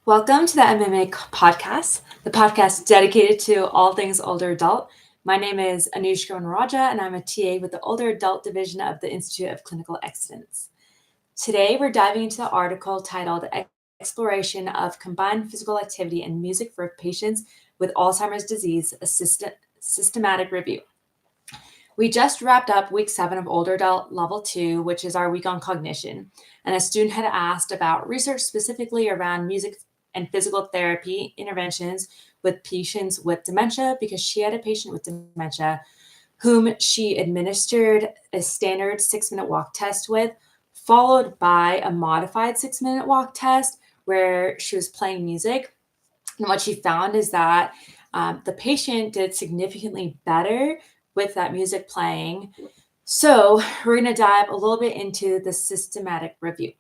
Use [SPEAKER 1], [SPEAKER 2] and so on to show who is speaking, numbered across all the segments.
[SPEAKER 1] Welcome to the MMA podcast, the podcast dedicated to all things older adult. My name is Anushka Raja, and I'm a TA with the Older Adult Division of the Institute of Clinical Excellence. Today, we're diving into the article titled Exploration of Combined Physical Activity and Music for Patients with Alzheimer's Disease, a Systematic Review. We just wrapped up week 7 of Older Adult Level 2, which is our week on cognition. And a student had asked about research specifically around music and physical therapy interventions with patients with dementia because she had a patient with dementia whom she administered a standard 6-minute walk test with, followed by a modified 6-minute walk test where she was playing music. And what she found is that the patient did significantly better with that music playing. So we're going to dive a little bit into the systematic review.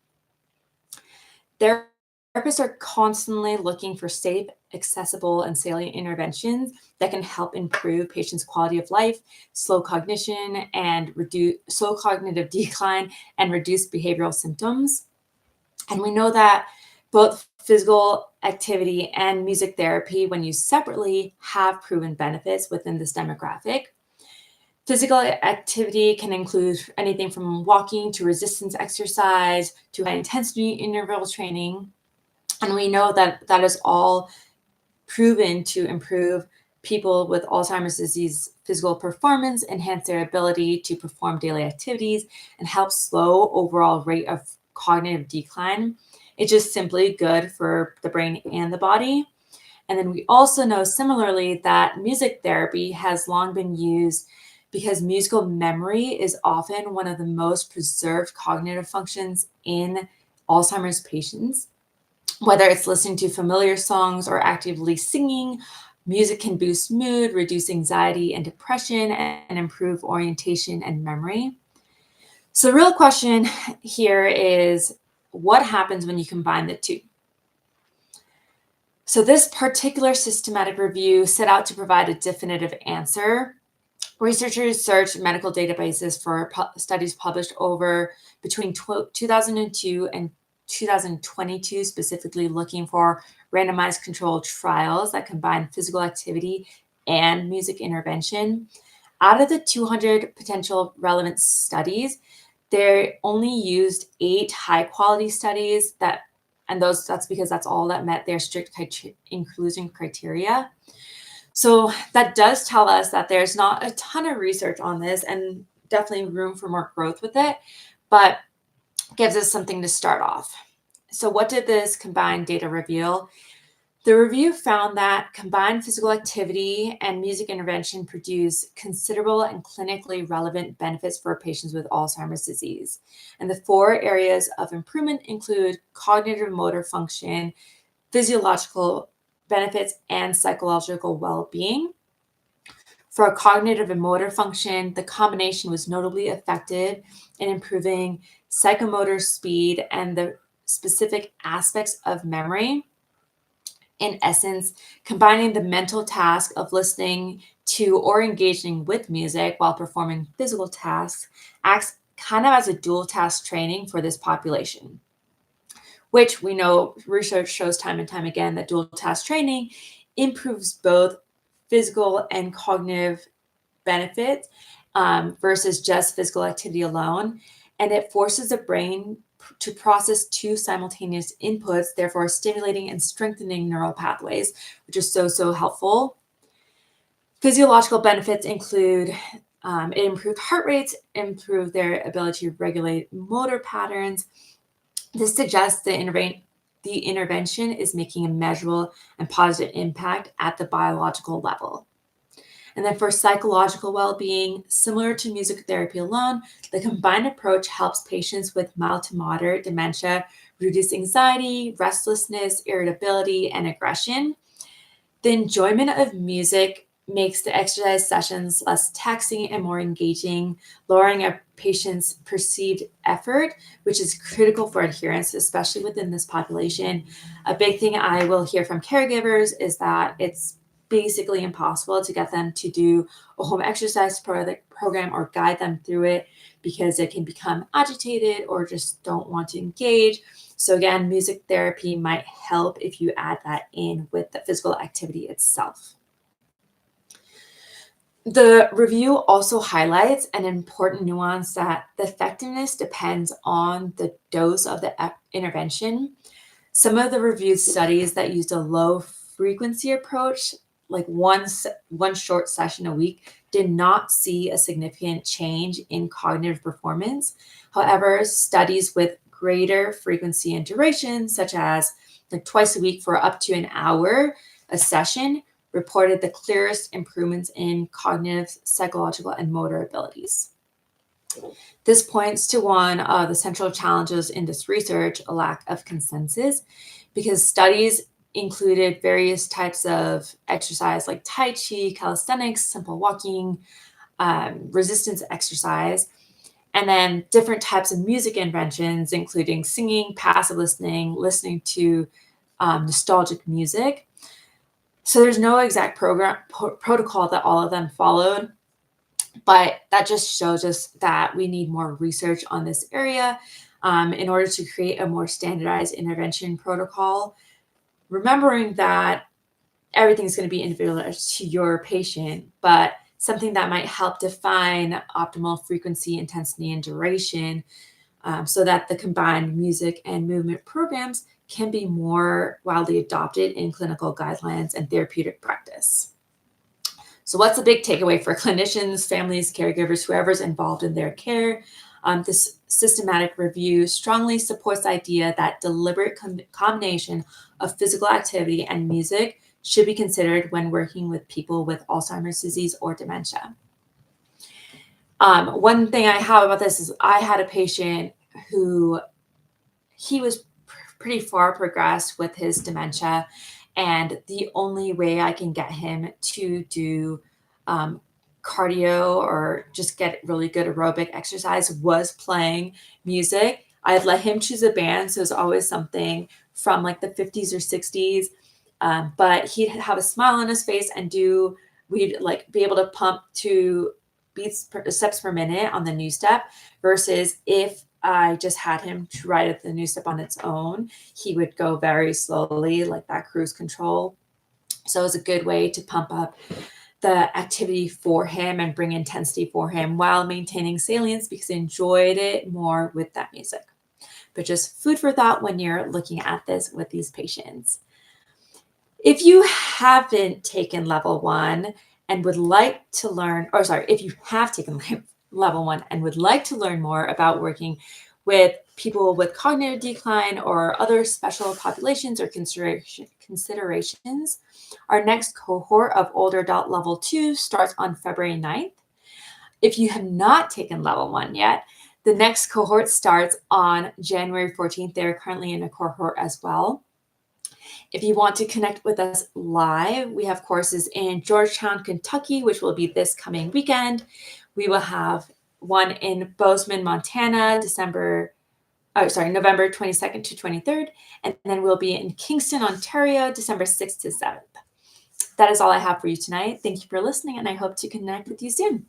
[SPEAKER 1] Therapists are constantly looking for safe, accessible, and salient interventions that can help improve patients' quality of life, slow cognition, and reduce slow cognitive decline, and reduce behavioral symptoms. And we know that both physical activity and music therapy, when used separately, have proven benefits within this demographic. Physical activity can include anything from walking to resistance exercise to high intensity interval training. And we know that that is all proven to improve people with Alzheimer's disease physical performance, enhance their ability to perform daily activities, and help slow overall rate of cognitive decline. It's just simply good for the brain and the body. And then we also know similarly that music therapy has long been used because musical memory is often one of the most preserved cognitive functions in Alzheimer's patients. Whether it's listening to familiar songs or actively singing, music can boost mood, reduce anxiety and depression, and improve orientation and memory. So the real question here is, what happens when you combine the two? So this particular systematic review set out to provide a definitive answer. Researchers searched medical databases for studies published over between 2002 and 2022, specifically looking for randomized controlled trials that combine physical activity and music intervention. Out of the 200 potential relevant studies, they only used 8 high-quality studies that's because that's all that met their strict inclusion criteria. So that does tell us that there's not a ton of research on this and definitely room for more growth with it, but gives us something to start off. So what did this combined data reveal? The review found that combined physical activity and music intervention produce considerable and clinically relevant benefits for patients with Alzheimer's disease. And the 4 areas of improvement include cognitive motor function, physiological benefits, and psychological well-being. For cognitive and motor function, the combination was notably effective in improving psychomotor speed and the specific aspects of memory. In essence, combining the mental task of listening to or engaging with music while performing physical tasks acts kind of as a dual task training for this population, which we know research shows time and time again that dual task training improves both physical and cognitive benefits versus just physical activity alone. And it forces the brain to process 2 simultaneous inputs, therefore stimulating and strengthening neural pathways, which is so helpful. Physiological benefits include it improved heart rates, improved their ability to regulate motor patterns. This suggests the intervention is making a measurable and positive impact at the biological level. And then for psychological well-being, similar to music therapy alone, the combined approach helps patients with mild to moderate dementia reduce anxiety, restlessness, irritability, and aggression. The enjoyment of music makes the exercise sessions less taxing and more engaging, lowering a patient's perceived effort, which is critical for adherence, especially within this population. A big thing I will hear from caregivers is that it's basically impossible to get them to do a home exercise program or guide them through it because they can become agitated or just don't want to engage. So again, music therapy might help if you add that in with the physical activity itself. The review also highlights an important nuance that the effectiveness depends on the dose of the intervention. Some of the reviewed studies that used a low frequency approach, like one short session a week, did not see a significant change in cognitive performance. However, studies with greater frequency and duration, such as like twice a week for up to an hour a session, reported the clearest improvements in cognitive, psychological, and motor abilities. This points to one of the central challenges in this research, a lack of consensus, because studies included various types of exercise like Tai Chi, calisthenics, simple walking, resistance exercise, and then different types of music interventions, including singing, passive listening, listening to nostalgic music. So there's no exact protocol that all of them followed, but that just shows us that we need more research on this area in order to create a more standardized intervention protocol, remembering that everything's going to be individualized to your patient, but something that might help define optimal frequency, intensity, and duration so that the combined music and movement programs can be more widely adopted in clinical guidelines and therapeutic practice. So what's the big takeaway for clinicians, families, caregivers, whoever's involved in their care? This systematic review strongly supports the idea that deliberate combination of physical activity and music should be considered when working with people with Alzheimer's disease or dementia. One thing I have about this is I had a patient who he was pretty far progressed with his dementia, and the only way I can get him to do cardio or just get really good aerobic exercise was playing music. I'd let him choose a band, so it's always something from like the 50s or 60s. But he'd have a smile on his face and we'd like be able to pump to steps per minute on the new step, versus if I just had him try at the new step on its own, he would go very slowly, like that cruise control. So it's a good way to pump up the activity for him and bring intensity for him while maintaining salience because he enjoyed it more with that music. But just food for thought when you're looking at this with these patients. If you haven't taken level 1 and would like to learn, or sorry, if you have taken level 1 and would like to learn more about working with people with cognitive decline or other special populations or considerations, our next cohort of older adult level 2 starts on February 9th. If you have not taken level 1 yet, the next cohort starts on January 14th. They're currently in a cohort as well. If you want to connect with us live, we have courses in Georgetown, Kentucky, which will be this coming weekend. We will have one in Bozeman, Montana, November 22nd to 23rd. And then we'll be in Kingston, Ontario, December 6th to 7th. That is all I have for you tonight. Thank you for listening, and I hope to connect with you soon.